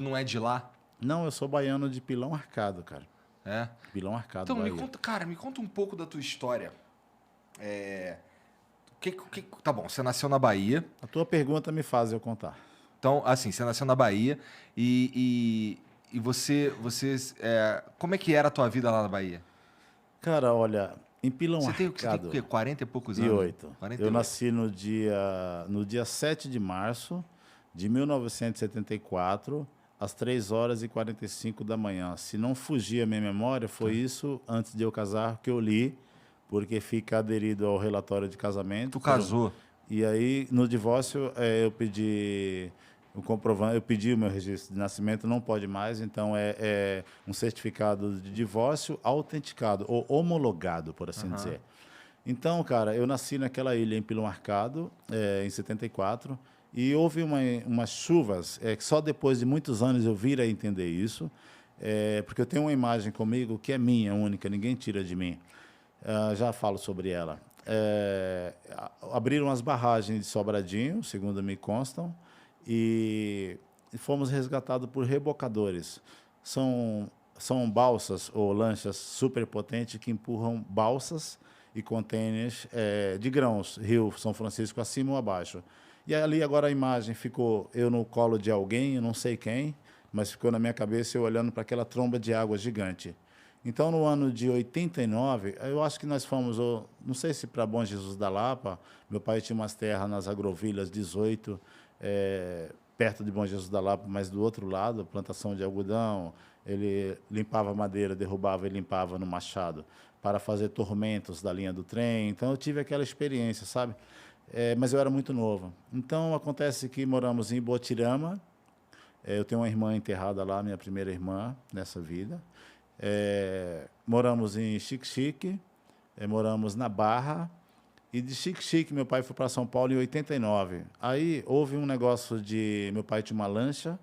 não é de lá? Não, eu sou baiano de Pilão Arcado, cara. É? Pilão Arcado, Então, Bahia. me conta um pouco da tua história. Tá bom, você nasceu na Bahia. A tua pergunta me faz eu contar. Então, assim, você nasceu na Bahia e como é que era a tua vida lá na Bahia? Cara, olha, em Pilão Você tem o Arcado, quê? 40 e poucos e anos? 8. Eu 48. nasci no dia 7 de março de 1974, às 3h45 da manhã. Se não fugir a minha memória, foi isso antes de eu casar que eu li, porque fica aderido ao relatório de casamento. Tu casou? E aí, no divórcio, eu pedi o comprovante, eu pedi o meu registro de nascimento, não pode mais, então é um certificado de divórcio autenticado, ou homologado, por assim dizer. Então, cara, eu nasci naquela ilha em Pilão Arcado, em 74, e houve umas chuvas, que só depois de muitos anos eu vir a entender isso, porque eu tenho uma imagem comigo que é minha, única, ninguém tira de mim. Já falo sobre ela. Abriram as barragens de Sobradinho, segundo me constam, e fomos resgatados por rebocadores. São balsas ou lanchas superpotentes que empurram balsas e contêineres de grãos, Rio São Francisco acima ou abaixo. E ali agora a imagem ficou eu no colo de alguém, eu não sei quem, mas ficou na minha cabeça eu olhando para aquela tromba de água gigante. Então, no ano de 89, eu acho que nós fomos, não sei se para Bom Jesus da Lapa, meu pai tinha umas terras nas Agrovilhas 18, perto de Bom Jesus da Lapa, mas do outro lado, plantação de algodão, ele limpava madeira, derrubava e limpava no machado para fazer tormentos da linha do trem. Então, eu tive aquela experiência, sabe? Mas eu era muito novo. Então, acontece que moramos em Botirama. Eu tenho uma irmã enterrada lá, minha primeira irmã nessa vida. Moramos em Xique-Xique, moramos na Barra, e de Xique-Xique meu pai foi para São Paulo em 89. Aí houve um negócio de... Meu pai tinha uma lancha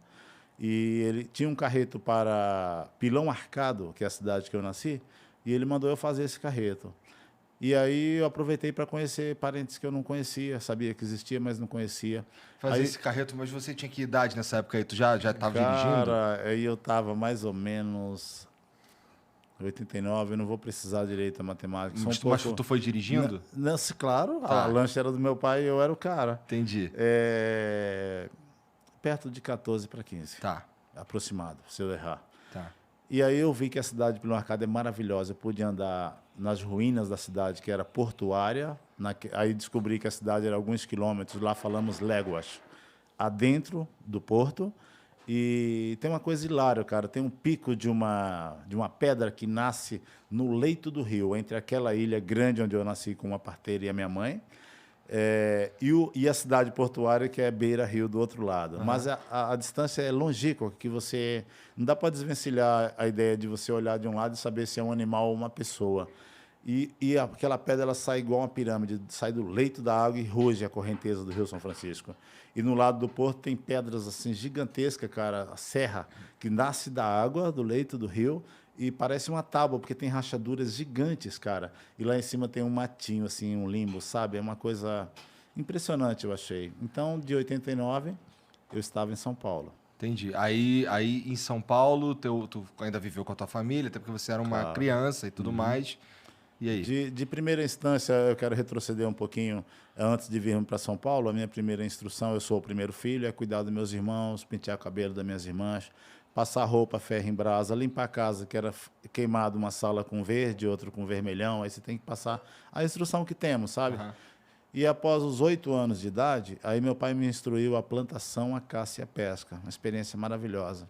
e ele tinha um carreto para Pilão Arcado, que é a cidade que eu nasci, e ele mandou eu fazer esse carreto. E aí eu aproveitei para conhecer parentes que eu não conhecia, sabia que existia, mas não conhecia. Fazer Aí, esse carreto, mas você tinha que idade nessa época aí? Tu já estava dirigindo? cara, aí eu estava mais ou menos 89, eu não vou precisar direito da matemática. Sou um Mas pouco... tu foi dirigindo? Claro, a Tá, lancha era do meu pai e eu era o cara. entendi. Perto de 14 para 15, Tá, aproximado, se eu errar. tá. E aí eu vi que a cidade de Pilão Arcado é maravilhosa. Eu pude andar nas ruínas da cidade, que era portuária. Aí descobri que a cidade era alguns quilômetros, lá falamos léguas, adentro do porto. E tem uma coisa hilária, cara. Tem um pico de uma pedra que nasce no leito do rio, entre aquela ilha grande onde eu nasci com uma parteira e a minha mãe, e a cidade portuária, que é Beira-Rio, do outro lado. Mas a distância é longínqua, que você... Não dá para desvencilhar a ideia de você olhar de um lado e saber se é um animal ou uma pessoa. E aquela pedra ela sai igual uma pirâmide, sai do leito da água e ruge a correnteza do Rio São Francisco. E no lado do porto tem pedras assim gigantescas, cara, a serra, que nasce da água, do leito do rio, e parece uma tábua, porque tem rachaduras gigantes, cara. E lá em cima tem um matinho, assim, um limbo, sabe? É uma coisa impressionante, eu achei. Então, de 89, eu estava em São Paulo. Entendi. Aí em São Paulo, tu ainda viveu com a tua família, até porque você era uma Claro. criança e tudo mais. E aí? De primeira instância, eu quero retroceder um pouquinho antes de virmos para São Paulo. A minha primeira instrução, eu sou o primeiro filho, é cuidar dos meus irmãos, pentear o cabelo das minhas irmãs, passar roupa, ferro em brasa, limpar a casa, que era queimado uma sala com verde, outra com vermelhão. Aí você tem que passar a instrução que temos, sabe? Aham. E após os 8 anos de idade, aí meu pai me instruiu a plantação, a caça e a pesca. Uma experiência maravilhosa.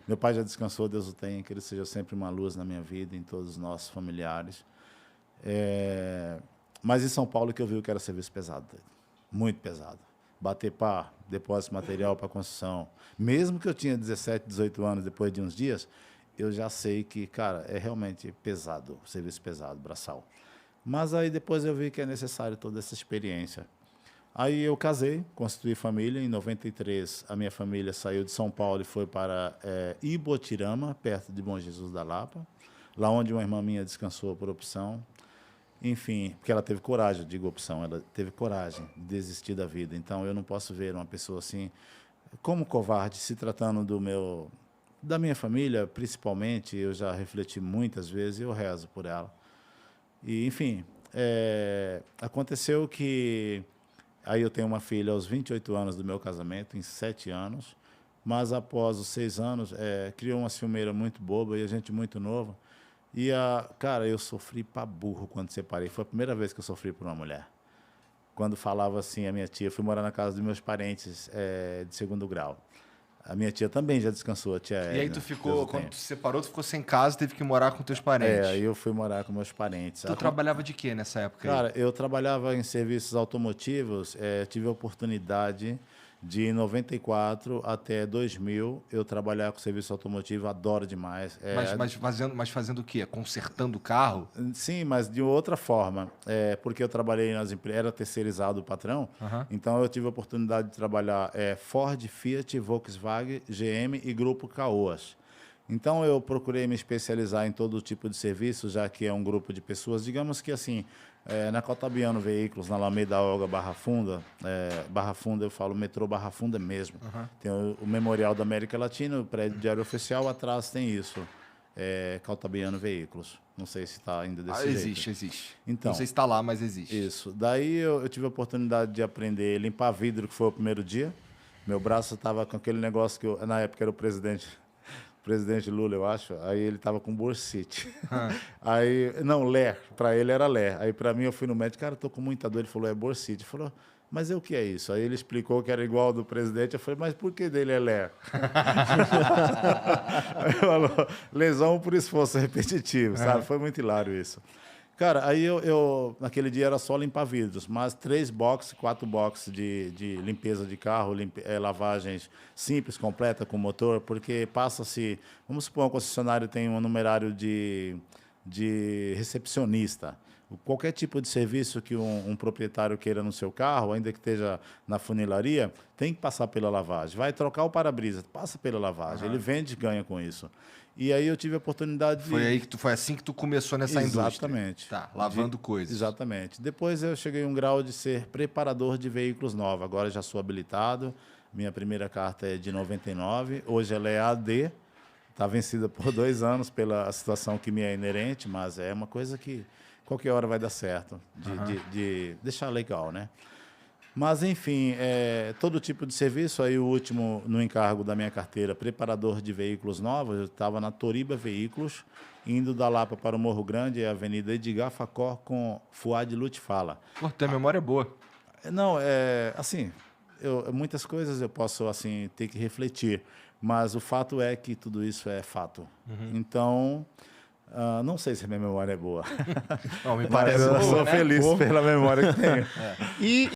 Meu pai já descansou, Deus o tenha, que ele seja sempre uma luz na minha vida, em todos os nossos familiares. Mas em São Paulo que eu vi que era serviço pesado, muito pesado. Bater pá, depósito de material para construção. Mesmo que eu tinha 17, 18 anos, depois de uns dias, eu já sei que, cara, é realmente pesado, serviço pesado, braçal. Mas aí depois eu vi que é necessário toda essa experiência. Aí eu casei, constituí família. Em 93, a minha família saiu de São Paulo e foi para Ibotirama, perto de Bom Jesus da Lapa, lá onde uma irmã minha descansou por opção. Enfim, porque ela teve coragem, eu digo opção, ela teve coragem de desistir da vida. Então, eu não posso ver uma pessoa assim, como covarde, se tratando da minha família, principalmente, eu já refleti muitas vezes e eu rezo por ela. E, enfim, aconteceu que aí eu tenho uma filha aos 28 anos do meu casamento, em 7 anos, mas após os 6 anos, criou uma ciumeira muito boba e a gente muito novo. E, cara, eu sofri pra burro quando separei. Foi a primeira vez que eu sofri por uma mulher. Quando falava assim, a minha tia, fui morar na casa dos meus parentes de segundo grau. A minha tia também já descansou, a tia E aí Edna, tu Deus ficou, o quando tenha. tu se separou, tu ficou sem casa, teve que morar com teus parentes. Aí eu fui morar com meus parentes. Tu trabalhava de quê nessa época aí? Cara, eu trabalhava em serviços automotivos, tive a oportunidade de, em 94 até 2000, eu trabalhar com serviço automotivo, adoro demais. Mas fazendo o quê? Consertando o carro? Sim, mas de outra forma, porque eu trabalhei nas empresas, era terceirizado o patrão, então eu tive a oportunidade de trabalhar Ford, Fiat, Volkswagen, GM e Grupo Caoas. Então eu procurei me especializar em todo tipo de serviço, já que é um grupo de pessoas, digamos que assim, na Cotabiano Veículos, na Alameda Olga Barra Funda, Barra Funda eu falo metrô Barra Funda mesmo, tem o Memorial da América Latina, o prédio diário oficial, atrás tem isso. Caltabiano Veículos. Não sei se está ainda desse jeito. Existe. Então, não sei se está lá, mas existe. Isso. Daí eu tive a oportunidade de aprender a limpar vidro, que foi o primeiro dia. Meu braço estava com aquele negócio que na época era o presidente Lula, eu acho. Aí ele estava com bursite. Aí, não, Lé. Para ele era Lé. Aí para mim eu fui no médico, cara, estou com muita dor. Ele falou, é bursite. Ele falou, mas o que é isso? Aí ele explicou que era igual ao do presidente. Eu falei, mas por que dele é Lé? Aí ele falou, lesão por esforço repetitivo, sabe? Foi muito hilário isso. Cara, aí eu naquele dia era só limpar vidros, mas 3 boxes, 4 boxes de limpeza de carro, lavagens simples, completa com motor, porque passa-se, vamos supor, um concessionário tem um numerário de recepcionista. Qualquer tipo de serviço que um proprietário queira no seu carro, ainda que esteja na funilaria, tem que passar pela lavagem. Vai trocar o para-brisa, passa pela lavagem. Ele vende e ganha com isso. E aí eu tive a oportunidade de... Foi assim que tu começou nessa indústria? Exatamente. Tá, lavando coisas. Exatamente. Depois eu cheguei a um grau de ser preparador de veículos novos. Agora já sou habilitado. Minha primeira carta é de 99. Hoje ela é AD. Está vencida por 2 anos pela situação que me é inerente, mas é uma coisa que qualquer hora vai dar certo, de deixar legal, né? Mas, enfim, todo tipo de serviço. Aí o último, no encargo da minha carteira, preparador de veículos novos, eu estava na Toriba Veículos, indo da Lapa para o Morro Grande, a Avenida Edgar Facor com Fuad Lutfala. Pô, tua memória é boa. Não, assim, muitas coisas eu posso assim ter que refletir, mas o fato é que tudo isso é fato. Então... não sei se a minha memória é boa. Não, me Mas parece eu boa, sou né? feliz pela memória que tenho. E